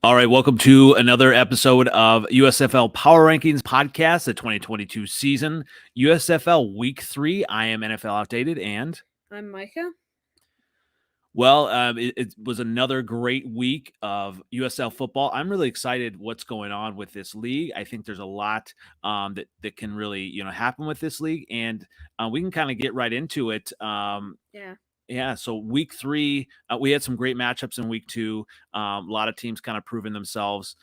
All right, welcome to another episode of USFL Power Rankings podcast, the 2022 season, USFL Week 3. I am NFL Outdated, and I'm Micah. it was another great week of USL football. I'm really excited what's going on with this league. I think there's a lot that can really happen with this league, and we can kind of get right into it. Yeah, so week 3, we had some great matchups in week 2. A lot of teams kind of proving themselves.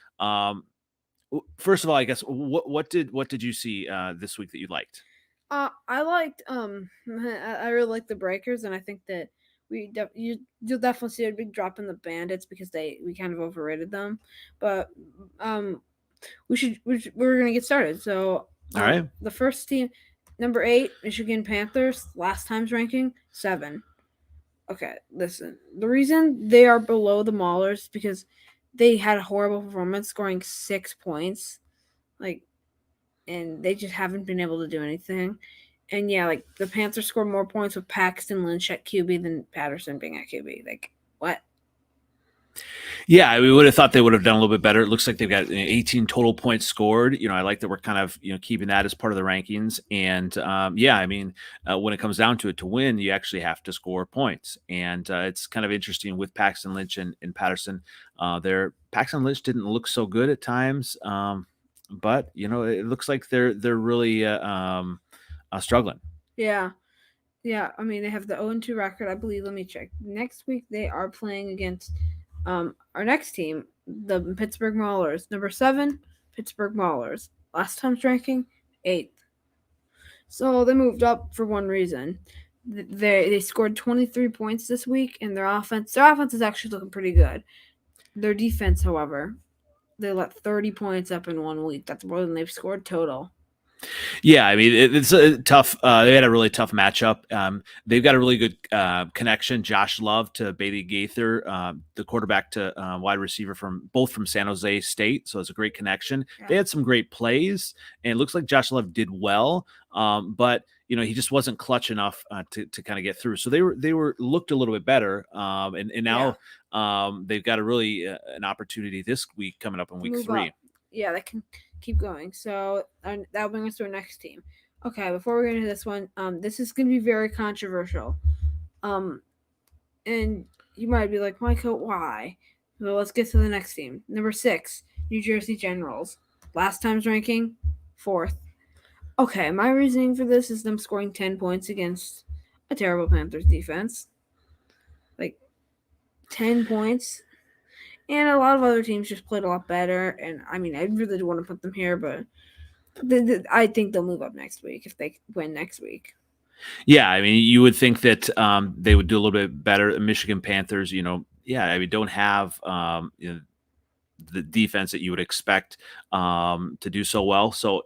First of all, I guess what did you see this week that you liked? I liked I really like the Breakers, and I think that you'll definitely see a big drop in the Bandits because we kind of overrated them. But we're gonna get started. So All right. The first team, number 8, Michigan Panthers, last time's ranking 7. Okay, listen. The reason they are below the Maulers is because they had a horrible performance, scoring 6 points, and they just haven't been able to do anything. And yeah, the Panthers scored more points with Paxton Lynch at QB than Patterson being at QB. What? Yeah, we would have thought they would have done a little bit better. It looks like they've got 18 total points scored. I like that we're kind of keeping that as part of the rankings. And when it comes down to it, to win, you actually have to score points. And it's kind of interesting with Paxton Lynch and Patterson. Paxton Lynch didn't look so good at times, but it looks like they're really struggling. Yeah. I mean, they have the 0-2 record, I believe. Let me check. Next week they are playing against our next team, the Pittsburgh Mullers. Number 7, Pittsburgh Mullers. Last time's ranking 8th. So they moved up for one reason. They scored 23 points this week, and their offense is actually looking pretty good. Their defense, however, they let 30 points up in 1 week. That's more than they've scored total. Yeah, I mean, it's a tough. They had a really tough matchup. They've got a really good connection. Josh Love to Bailey Gaither, the quarterback to wide receiver from San Jose State. So it's a great connection. Yeah. They had some great plays, and it looks like Josh Love did well. But he just wasn't clutch enough to kind of get through. So they looked a little bit better. And now they've got a really an opportunity this week coming up in week 3. Up. Yeah, they can keep going. So that'll bring us to our next team. Okay, before we get into this one, this is going to be very controversial. And you might be like, Michael, why? Well, let's get to the next team. Number 6, New Jersey Generals. Last time's ranking 4th. Okay, my reasoning for this is them scoring 10 points against a terrible Panthers defense. 10 points. And a lot of other teams just played a lot better. And, I mean, I really do want to put them here, but I think they'll move up next week if they win next week. Yeah, I mean, you would think that they would do a little bit better. Michigan Panthers, don't have the defense that you would expect to do so well. So,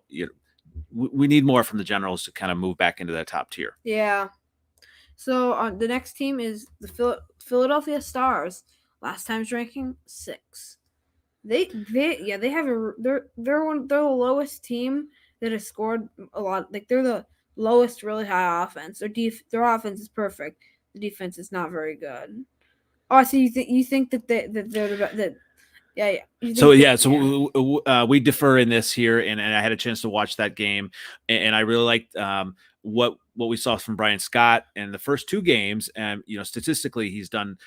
we need more from the Generals to kind of move back into that top tier. Yeah. So, the next team is the Philadelphia Stars. Last time's ranking 6. They're the lowest team that has scored a lot. They're the lowest really high offense. Their offense is perfect. The defense is not very good. Oh, so you think that they're we defer in this here, and I had a chance to watch that game, and I really liked what we saw from Brian Scott in the first 2 games, and statistically he's done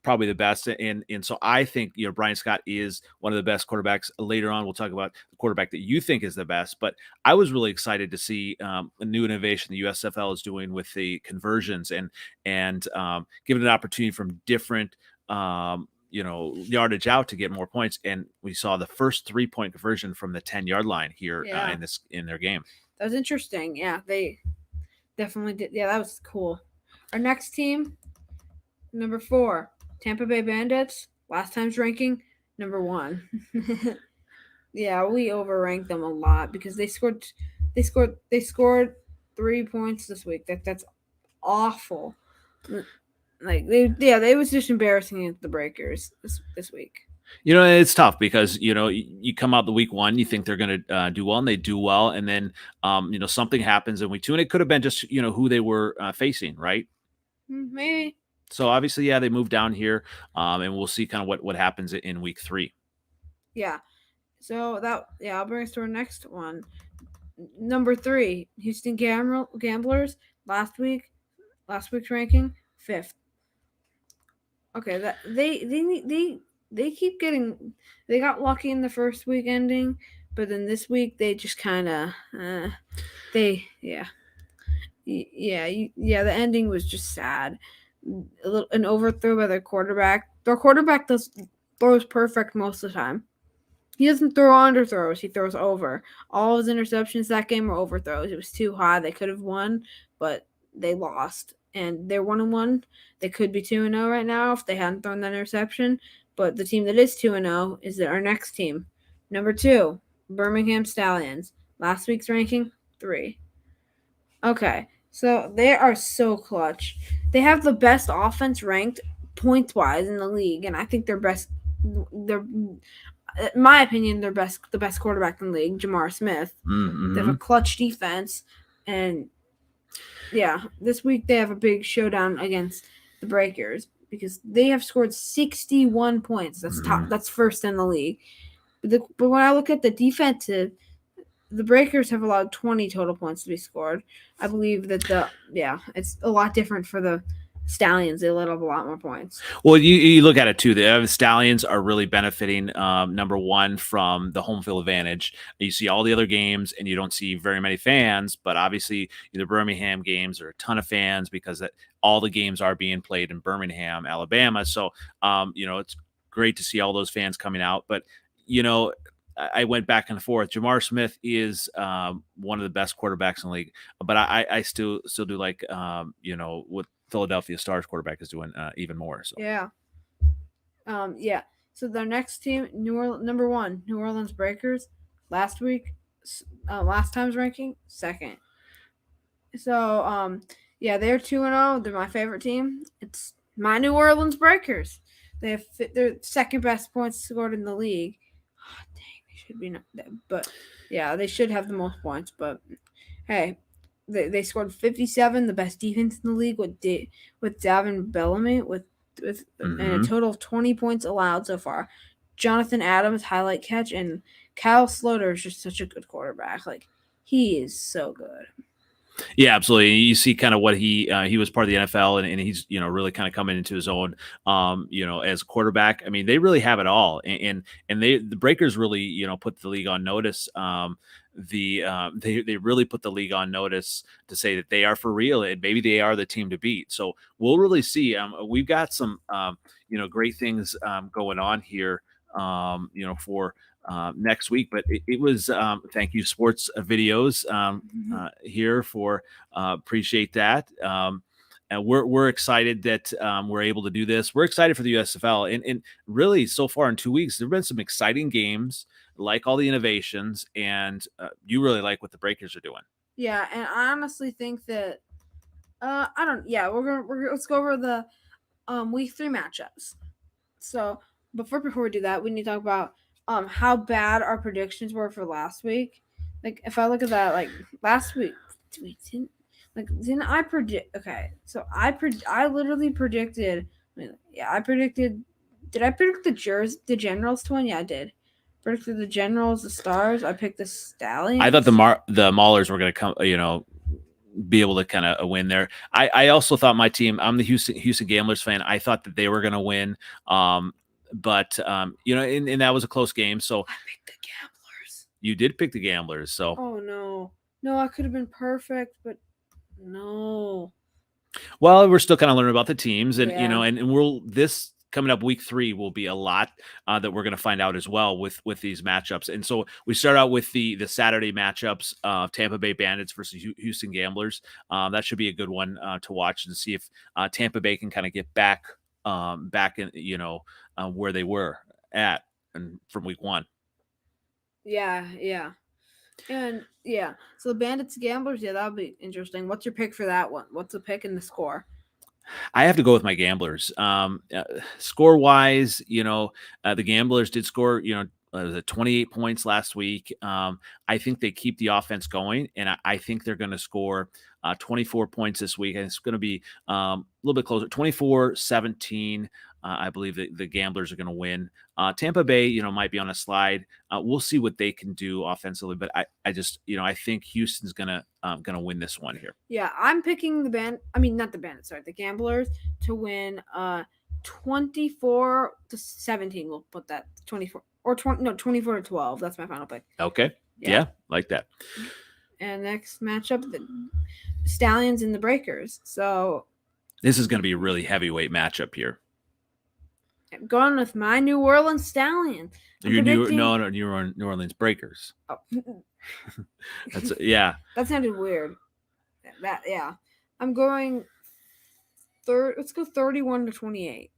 probably the best. And so I think, Brian Scott is one of the best quarterbacks. Later on, we'll talk about the quarterback that you think is the best. But I was really excited to see a new innovation the USFL is doing with the conversions and giving an opportunity from different yardage out to get more points. And we saw the first 3-point conversion from the 10-yard line here in their game. That was interesting. Yeah, they definitely did. Yeah, that was cool. Our next team, number 4, Tampa Bay Bandits. Last time's ranking number 1. Yeah, we overranked them a lot because they scored 3 points this week. That's awful. They was just embarrassing at the Breakers this week. It's tough because you come out the week 1, you think they're going to do well, and they do well, and then something happens in week 2, and it could have been just who they were facing, right? Maybe. So obviously, they moved down here, and we'll see kind of what happens in week 3. Yeah. So I'll bring us to our next one. Number 3, Houston Gamblers. Last week's ranking 5th. Okay, that they keep getting. They got lucky in the first week ending, but then this week they just kind of they yeah. The ending was just sad. An overthrow by their quarterback. Their quarterback throws perfect most of the time. He doesn't throw underthrows. He throws over. All his interceptions that game were overthrows. It was too high. They could have won, but they lost. And they're 1-1. They could be 2-0 right now if they hadn't thrown that interception. But the team that is 2-0 is our next team. Number 2, Birmingham Stallions. Last week's ranking 3. Okay, so they are so clutch. They have the best offense ranked points wise in the league, and I think they're best. They're, in my opinion, the best quarterback in the league, Jamar Smith. Mm-hmm. They have a clutch defense, and this week they have a big showdown against the Breakers because they have scored 61 points. That's top. That's first in the league. But when I look at the defensive, the Breakers have allowed 20 total points to be scored. I believe that it's a lot different for the Stallions. They let up a lot more points. Well, you look at it too. The Stallions are really benefiting, number one, from the home field advantage. You see all the other games, and you don't see very many fans. But obviously, the Birmingham games are a ton of fans because all the games are being played in Birmingham, Alabama. So, it's great to see all those fans coming out. But I went back and forth. Jamar Smith is one of the best quarterbacks in the league, but I still do like what Philadelphia Stars quarterback is doing even more. So So their next team, number 1, New Orleans Breakers. Last time's ranking 2nd. So they're 2-0. They're my favorite team. It's my New Orleans Breakers. They have their second best points scored in the league. Oh, dang, they should be not, but they should have the most points. But hey, they scored 57, the best defense in the league with Davin Bellamy with and a total of 20 points allowed so far. Jonathan Adams highlight catch, and Kyle Sloter is just such a good quarterback. Like, he is so good. Yeah, absolutely. You see kind of what he was part of the NFL, and he's really kind of coming into his own as a quarterback. I mean, they really have it all, and the Breakers really put the league on notice. They really put the league on notice to say that they are for real, and maybe they are the team to beat. So we'll really see. We've got some great things going on here. For next week, but it was thank you sports videos here for appreciate that. And we're excited that we're able to do this. We're excited for the USFL, and really so far in 2 weeks there have been some exciting games, like all the innovations, and you really like what the Breakers are doing. Yeah, and I honestly think that let's go over the week 3 matchups. So before we do that, we need to talk about how bad our predictions were for last week. Like, if I look at that, like last week, didn't I predict? Okay, so I literally predicted. I predicted. Did I predict the Generals to win? Yeah, I did. Predicted the Generals, the Stars. I picked the Stallions. I thought the Maulers were going to come. Be able to kind of win there. I also thought my team. I'm the Houston Gamblers fan. I thought that they were going to win. But and that was a close game. So I picked the Gamblers. You did pick the Gamblers. So no, I could have been perfect, but no. Well, we're still kind of learning about the teams, and and this coming up week 3 will be a lot that we're going to find out as well with these matchups. And so we start out with the Saturday matchups of Tampa Bay Bandits versus Houston Gamblers. That should be a good one to watch and see if Tampa Bay can kind of get back in where they were at and from week 1. Yeah. And so the Bandits Gamblers, that'll be interesting. What's your pick for that one? What's the pick in the score? I have to go with my Gamblers. Score wise, the Gamblers did score, 28 points last week. I think they keep the offense going, and I think they're going to score 24 points this week. And it's going to be a little bit closer, 24-17. I believe that the Gamblers are going to win. Tampa Bay, might be on a slide. We'll see what they can do offensively, but I just, I think Houston's gonna win this one here. Yeah, I'm picking the Gamblers to win 24-17. We'll put that 24 or 24-12. That's my final pick. Okay. Yeah, like that. And next matchup, the Stallions and the Breakers. So this is going to be a really heavyweight matchup here. I'm going with my New Orleans Stallions. New Orleans Breakers. Oh. That sounded weird. I'm going let's go 31-28.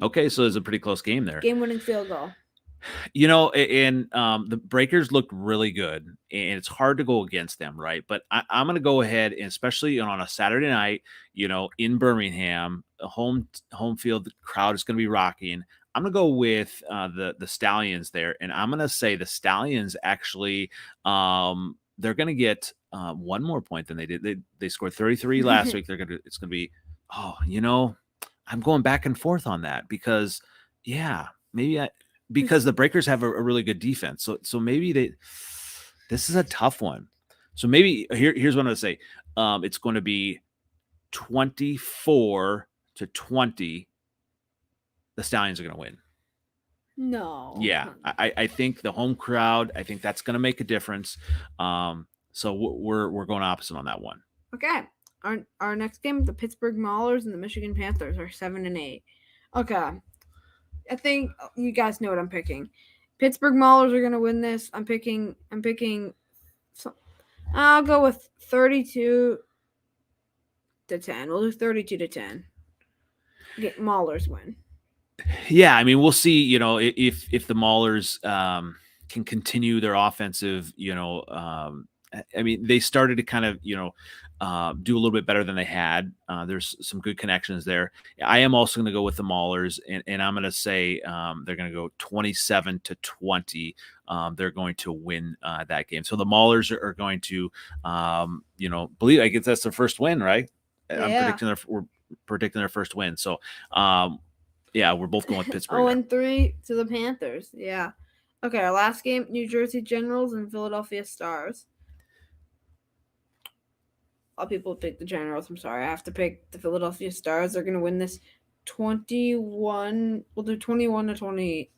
Okay, so it's a pretty close game there. Game-winning field goal. The Breakers look really good, and it's hard to go against them, right? But I'm going to go ahead, and especially on a Saturday night, in Birmingham, a home field, the crowd is going to be rocking. I'm going to go with the Stallions there, and I'm going to say the Stallions actually they're going to get one more point than they did. They scored 33 last week. It's going to be I'm going back and forth on that because because the Breakers have a really good defense. So maybe this is a tough one. So maybe here's what I'm going to say. It's going to be 24-20. The Stallions are going to win. No. Yeah. I think the home crowd, I think that's going to make a difference. So we're going opposite on that one. Okay. Our next game, the Pittsburgh Mullers and the Michigan Panthers are 7-8. Okay. I think you guys know what I'm picking. Pittsburgh Maulers are going to win this. I'm picking. I'll go with 32-10. We'll do 32-10. Get Maulers win. Yeah, I mean, we'll see. If the Maulers can continue their offensive. I mean, they started to kind of do a little bit better than they had. There's some good connections there. I am also going to go with the Maulers, and I'm going to say they're going to go 27-20. They're going to win that game. So the Maulers are going to, believe. I guess that's their first win, right? Yeah. We're predicting their first win. So, we're both going with Pittsburgh. 0-3 to the Panthers. Yeah. Okay, our last game: New Jersey Generals and Philadelphia Stars. All people pick the Generals. I'm sorry. I have to pick the Philadelphia Stars. They're going to win this 21. We'll do 21-26,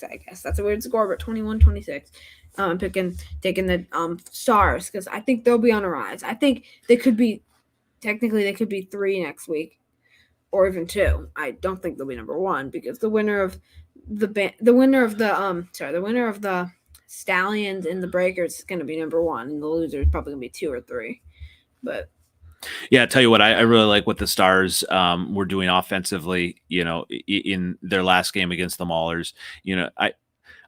I guess. That's a weird score, but 21-26. I'm taking the Stars because I think they'll be on a rise. I think they could be 3 next week or even 2. I don't think they'll be number 1 because the winner of the Stallions and the Breakers is going to be number 1, and the loser is probably going to be 2 or 3. But yeah, I tell you what, I really like what the Stars were doing offensively. In their last game against the Maulers,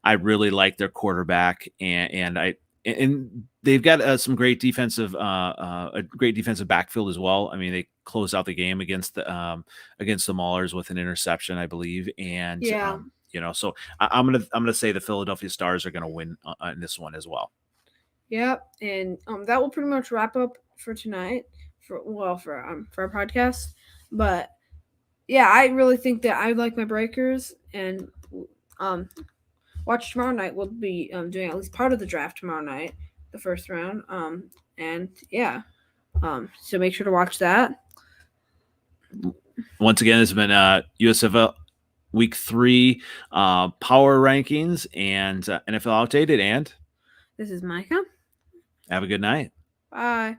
I really like their quarterback, and they've got some great defensive, a great defensive backfield as well. I mean, they closed out the game against the Maulers with an interception, I believe, and so I'm gonna say the Philadelphia Stars are gonna win in this one as well. Yep, and that will pretty much wrap up for tonight for our podcast. But yeah, I really think that I like my Breakers, and watch tomorrow night. We'll be doing at least part of the draft tomorrow night, the first round. So make sure to watch that. Once again, this has been USFL Week 3 Power Rankings and NFL Outdated, and this is Micah. Have a good night. Bye.